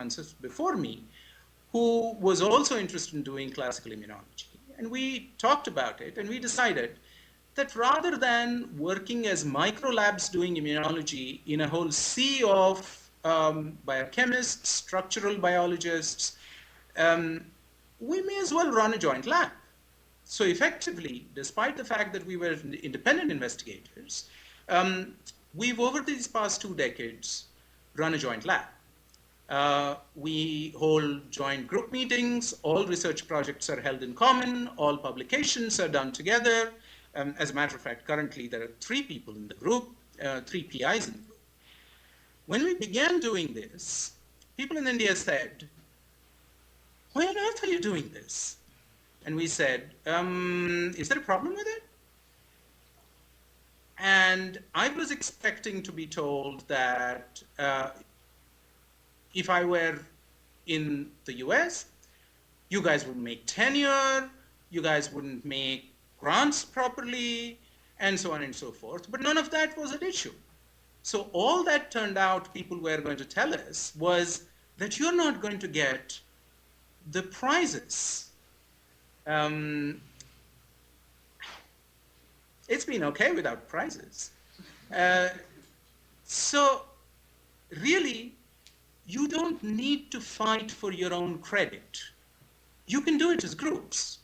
months before me, who was also interested in doing classical immunology. And we talked about it, and we decided that rather than working as micro labs doing immunology in a whole sea of biochemists, structural biologists, we may as well run a joint lab. So effectively, despite the fact that we were independent investigators, we've over these past 2 decades run a joint lab. We hold joint group meetings, all research projects are held in common, all publications are done together. As a matter of fact, currently there are 3 people in the group, 3 PIs in the group. When we began doing this, people in India said, "Why on earth are you doing this?" And we said, "Is there a problem with it?" And I was expecting to be told that if I were in the US, you guys wouldn't make tenure, you guys wouldn't make grants properly, and so on and so forth. But none of that was an issue. So all that turned out people were going to tell us was that you're not going to get the prizes. It's been okay without prizes. So really, you don't need to fight for your own credit. You can do it as groups.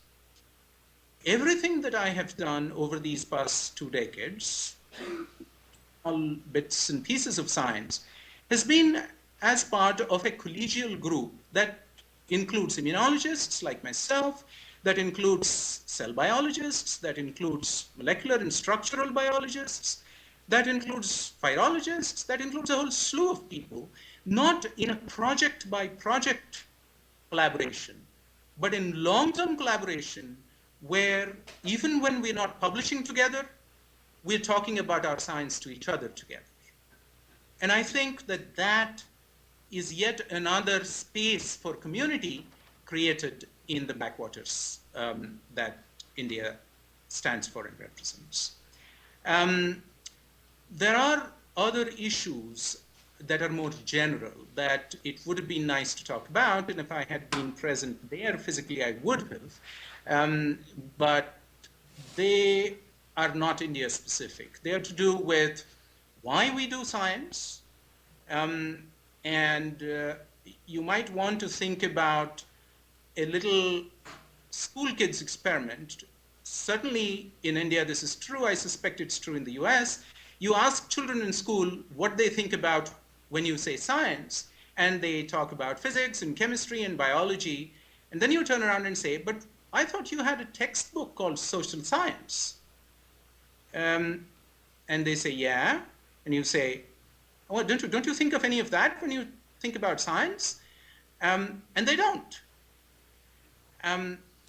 Everything that I have done over these past 2 decades, all bits and pieces of science, has been as part of a collegial group that includes immunologists like myself, that includes cell biologists, that includes molecular and structural biologists, that includes virologists, that includes a whole slew of people, not in a project by project collaboration, but in long-term collaboration where even when we're not publishing together, we're talking about our science to each other together. And I think that that is yet another space for community created in the backwaters that India stands for and represents. There are other issues that are more general that it would have been nice to talk about, and if I had been present there physically, I would have, but they are not India specific. They are to do with why we do science, and you might want to think about a little school kids experiment. Certainly in India this is true, I suspect it's true in the US. You ask children in school what they think about when you say science, and they talk about physics and chemistry and biology, and then you turn around and say, "But I thought you had a textbook called social science." And they say, "Yeah." And you say, "Oh, don't you think of any of that when you think about science?" And they don't.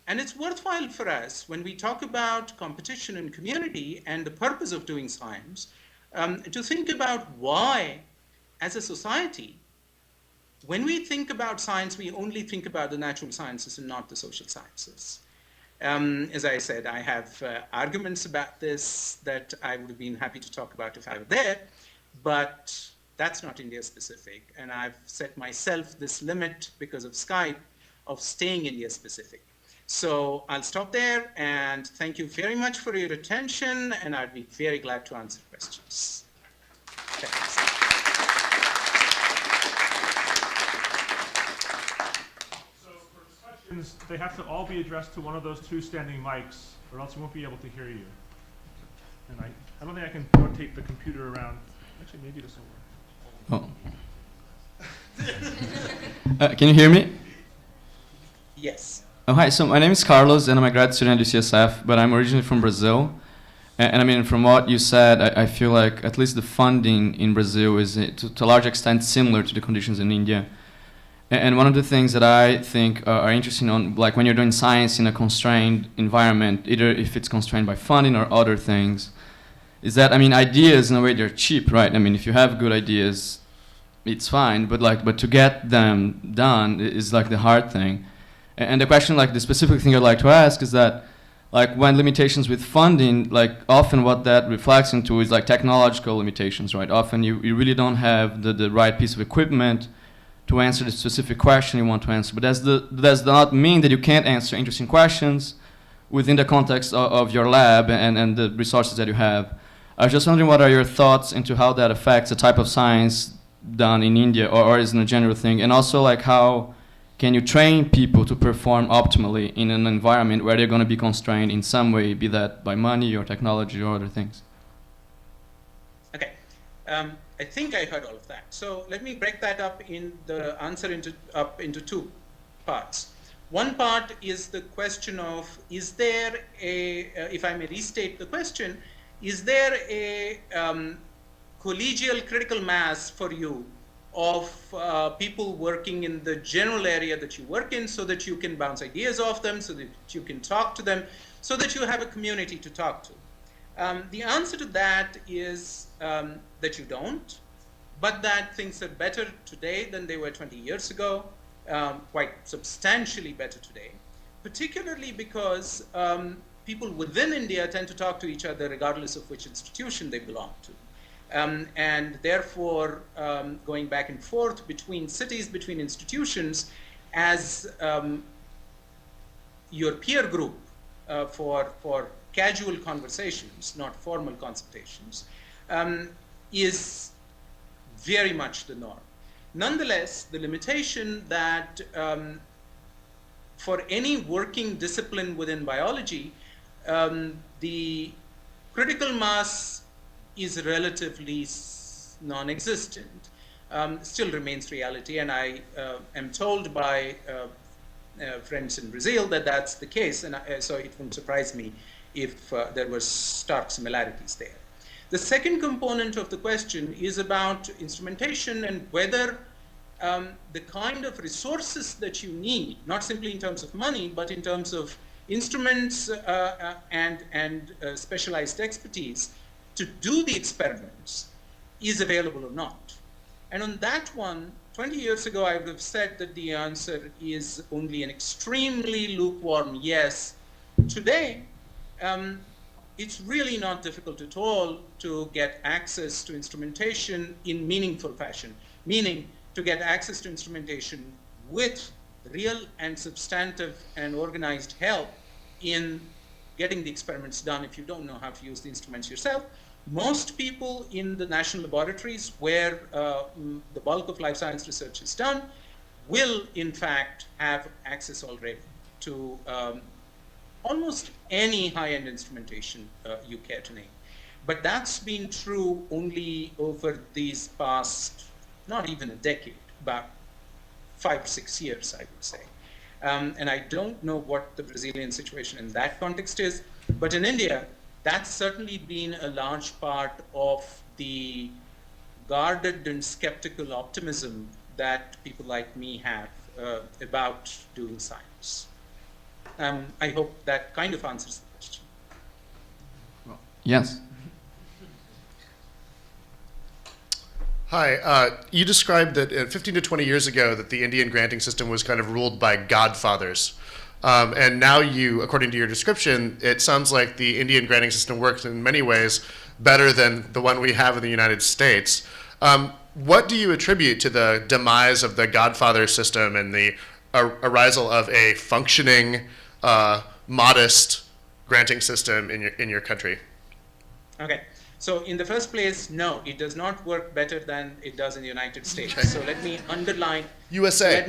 And it's worthwhile for us when we talk about competition and community and the purpose of doing science, to think about why, as a society, when we think about science, we only think about the natural sciences and not the social sciences. As I said, I have arguments about this that I would have been happy to talk about if I were there, but that's not India specific. And I've set myself this limit because of Skype of staying India specific. So I'll stop there, and thank you very much for your attention, and I'd be very glad to answer questions. Thanks. So for questions, they have to all be addressed to one of those 2 standing mics, or else we won't be able to hear you. And I don't think I can rotate the computer around. Actually, maybe this will work. Oh. Can you hear me? Yes. Oh, hi. So my name is Carlos, and I'm a grad student at UCSF, but I'm originally from Brazil. And I mean, from what you said, I feel like at least the funding in Brazil is to a large extent similar to the conditions in India. And one of the things that I think are interesting on, like when you're doing science in a constrained environment, either if it's constrained by funding or other things, is that, I mean, ideas in a way they're cheap, right? I mean, if you have good ideas, it's fine, but to get them done is like the hard thing. And the question, like the specific thing I'd like to ask is that, like when limitations with funding, like often what that reflects into is like technological limitations, right? Often you really don't have the right piece of equipment to answer the specific question you want to answer. But does not mean that you can't answer interesting questions within the context of your lab and the resources that you have. I was just wondering, what are your thoughts into how that affects the type of science done in India, or is it a general thing? And also, like, how can you train people to perform optimally in an environment where they're going to be constrained in some way, be that by money or technology or other things? Okay. I think I heard all of that. So let me break that up in the answer into two parts. One part is the question of, is there a, if I may restate the question, is there a collegial critical mass for you of people working in the general area that you work in, so that you can bounce ideas off them, so that you can talk to them, so that you have a community to talk to? The answer to that is that you don't, but that things are better today than they were 20 years ago, quite substantially better today, particularly because people within India tend to talk to each other regardless of which institution they belong to. And therefore, going back and forth between cities, between institutions, as your peer group for casual conversations, not formal consultations, is very much the norm. Nonetheless, the limitation that for any working discipline within biology, the critical mass is relatively non-existent, still remains reality. And I am told by friends in Brazil that that's the case, and so it wouldn't surprise me if there were stark similarities there. The second component of the question is about instrumentation and whether the kind of resources that you need, not simply in terms of money, but in terms of instruments and specialized expertise to do the experiments, is available or not. And on that one, 20 years ago, I would have said that the answer is only an extremely lukewarm yes. Today, it's really not difficult at all to get access to instrumentation in meaningful fashion, meaning to get access to instrumentation with real and substantive and organized help in getting the experiments done if you don't know how to use the instruments yourself. Most people in the national laboratories where the bulk of life science research is done will, in fact, have access already to almost any high-end instrumentation you care to name. But that's been true only over these past, not even a decade, about 5 or 6 years, I would say. And I don't know what the Brazilian situation in that context is, but in India, that's certainly been a large part of the guarded and skeptical optimism that people like me have about doing science. I hope that kind of answers the question. Yes. Hi, you described that 15 to 20 years ago that the Indian granting system was kind of ruled by godfathers. And now you, according to your description, it sounds like the Indian granting system works in many ways better than the one we have in the United States. What do you attribute to the demise of the godfather system and the arisal of a functioning, modest granting system in your country? Okay. So in the first place, no, it does not work better than it does in the United States. Okay. So let me underline. USA.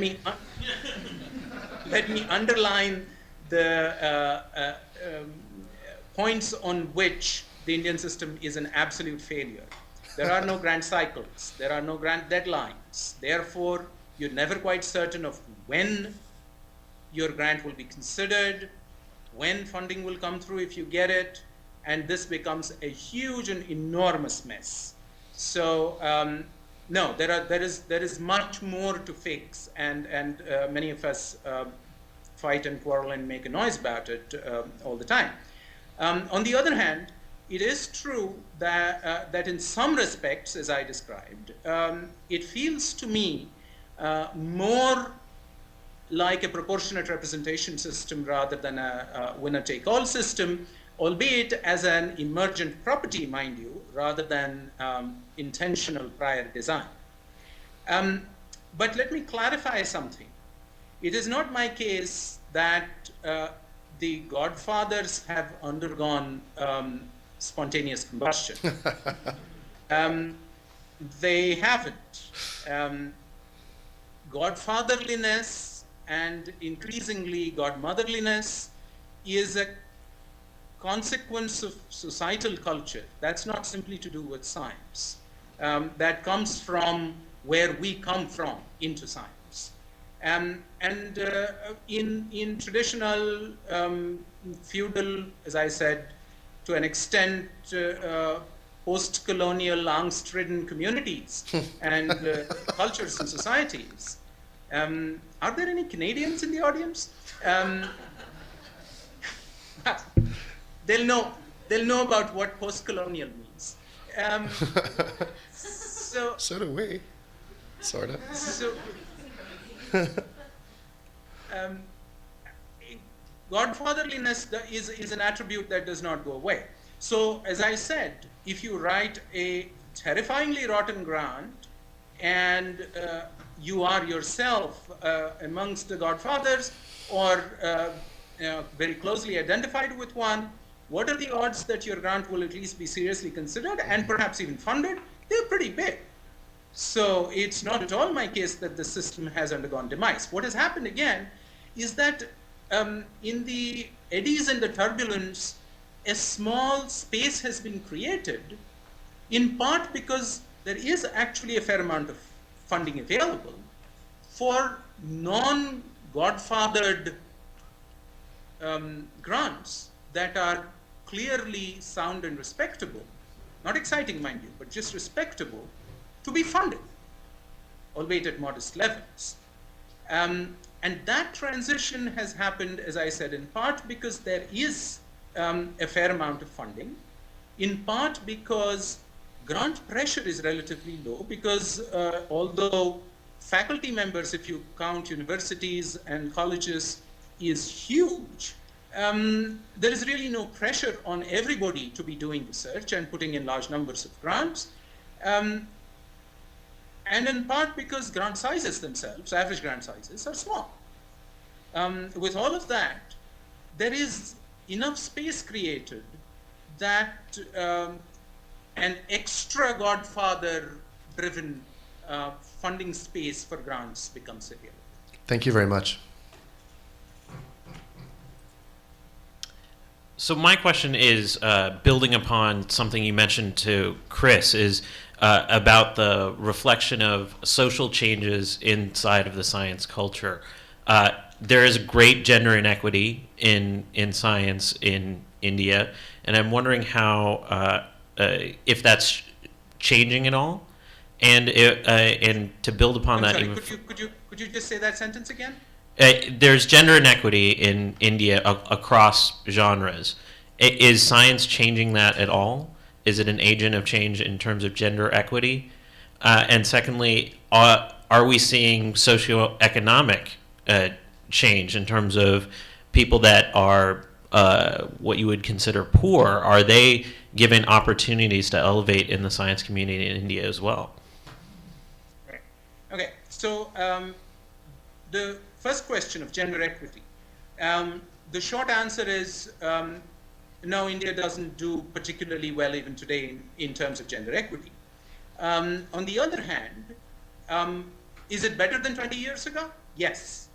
Let me underline the points on which the Indian system is an absolute failure. There are no grant cycles. There are no grant deadlines. Therefore, you're never quite certain of when your grant will be considered, when funding will come through if you get it, and this becomes a huge and enormous mess. So no, there is much more to fix, and many of us fight and quarrel and make a noise about it all the time. On the other hand, it is true that that in some respects, as I described, it feels to me more like a proportionate representation system rather than a winner-take-all system, albeit as an emergent property, mind you, rather than intentional prior design. But let me clarify something. It is not my case that the godfathers have undergone spontaneous combustion. They haven't. Godfatherliness and increasingly godmotherliness is a consequence of societal culture. That's not simply to do with science. That comes from where we come from into science. In traditional feudal, as I said, to an extent, post-colonial angst-ridden communities and cultures and societies. Are there any Canadians in the audience? They'll know about what post-colonial means. So do we, sort of. So, godfatherliness is an attribute that does not go away. So, as I said, if you write a terrifyingly rotten grant and you are yourself amongst the godfathers or very closely identified with one, what are the odds that your grant will at least be seriously considered and perhaps even funded? They're pretty big. So it's not at all my case that the system has undergone demise. What has happened again is that in the eddies and the turbulence, a small space has been created, in part because there is actually a fair amount of funding available for non-godfathered grants that are clearly sound and respectable, not exciting, mind you, but just respectable, to be funded, albeit at modest levels. And that transition has happened, as I said, in part because there is a fair amount of funding, in part because grant pressure is relatively low, because although faculty members, if you count universities and colleges, is huge, there is really no pressure on everybody to be doing research and putting in large numbers of grants. And in part because grant sizes themselves, average grant sizes, are small. With all of that, there is enough space created that an extra godfather-driven funding space for grants becomes available. Thank you very much. So my question is, building upon something you mentioned to Chris, is about the reflection of social changes inside of the science culture. There is great gender inequity in science in India, and I'm wondering how if that's changing at all, and to build upon I'm that. sorry, could you just say that sentence again? There's gender inequity in India across genres. Is science changing that at all? Is it an agent of change in terms of gender equity? And secondly, are we seeing socioeconomic change in terms of people that are what you would consider poor? Are they given opportunities to elevate in the science community in India as well? Right. Okay, so the first question of gender equity. The short answer is no, India doesn't do particularly well even today in terms of gender equity. On the other hand, is it better than 20 years ago? Yes,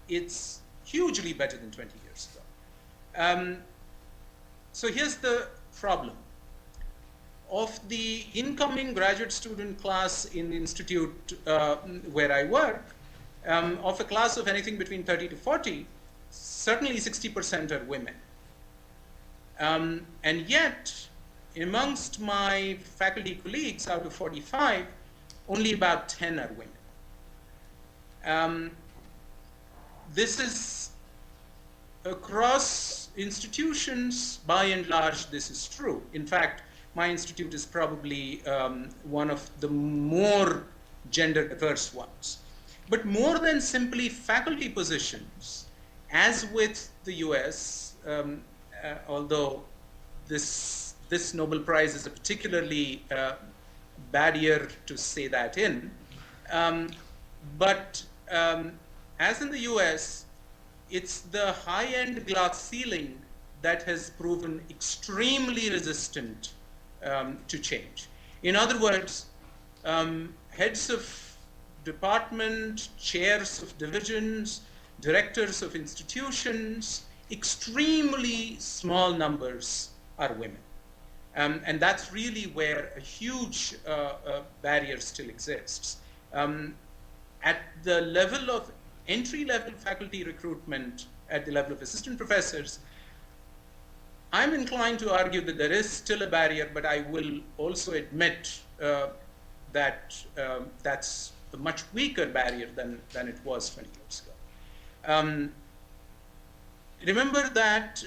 it's hugely better than 20 years ago. So here's the problem. Of the incoming graduate student class in the institute where I work, of a class of anything between 30 to 40, certainly 60% are women. And yet, amongst my faculty colleagues out of 45, only about 10 are women. This is across institutions, by and large, this is true. In fact, my institute is probably one of the more gender diverse ones. But more than simply faculty positions, as with the US, although this Nobel Prize is a particularly bad year to say that in, But as in the US, it's the high-end glass ceiling that has proven extremely resistant to change. In other words, heads of department, chairs of divisions, directors of institutions, extremely small numbers are women. And that's really where a huge barrier still exists. At the level of entry-level faculty recruitment, at the level of assistant professors, I'm inclined to argue that there is still a barrier, but I will also admit that that's a much weaker barrier than it was 20 years ago. Remember that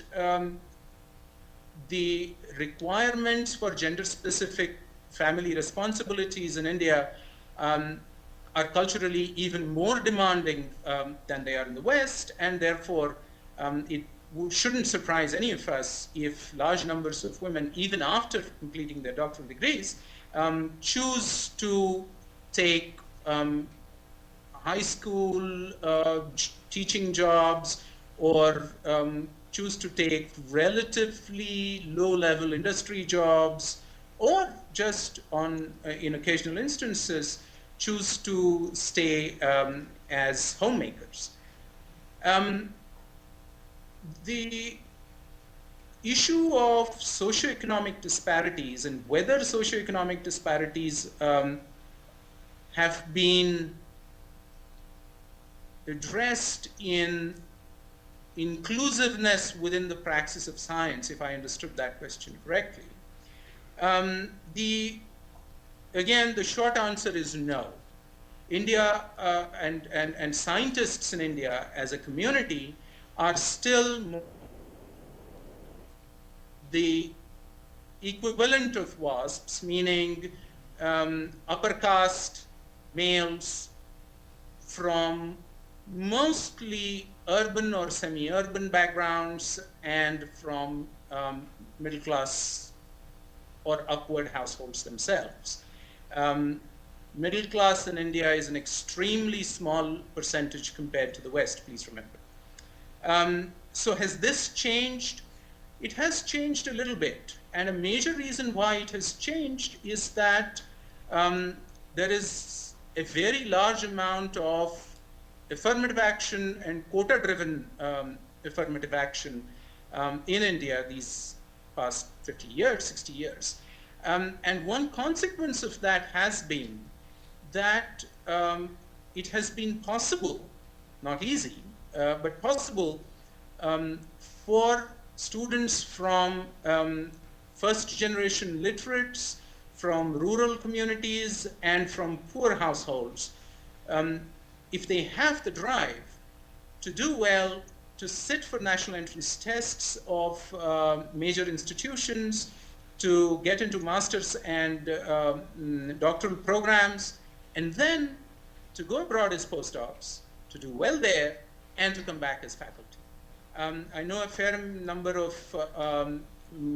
the requirements for gender-specific family responsibilities in India are culturally even more demanding than they are in the West, and therefore it shouldn't surprise any of us if large numbers of women, even after completing their doctoral degrees, choose to take high school teaching jobs, or choose to take relatively low-level industry jobs, or just in occasional instances, choose to stay as homemakers. The issue of socioeconomic disparities and whether socioeconomic disparities have been addressed in inclusiveness within the praxis of science, if I understood that question correctly. Again, the short answer is no. India and scientists in India as a community are still the equivalent of WASPs, meaning upper caste males from mostly urban or semi-urban backgrounds and from middle class or upward households themselves. Middle class in India is an extremely small percentage compared to the West, please remember. So has this changed? It has changed a little bit. And a major reason why it has changed is that there is a very large amount of affirmative action and quota-driven affirmative action in India these past 50 years, 60 years. And one consequence of that has been that it has been possible, not easy, but possible for students from first-generation literates, from rural communities, and from poor households, if they have the drive to do well, to sit for national entrance tests of major institutions, to get into master's and doctoral programs, and then to go abroad as postdocs, to do well there, and to come back as faculty. I know a fair number of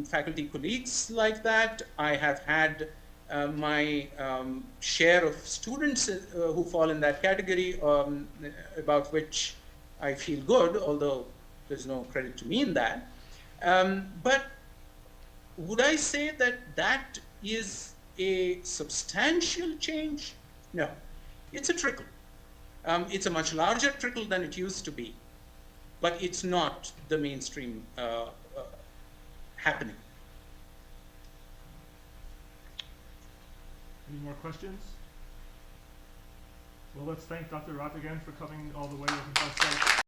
faculty colleagues like that. I have had my share of students who fall in that category, about which I feel good, although there's no credit to me in that. But would I say that that is a substantial change? No, it's a trickle. It's a much larger trickle than it used to be, but it's not the mainstream happening. Any more questions? Well, let's thank Dr. Rath again for coming all the way with us.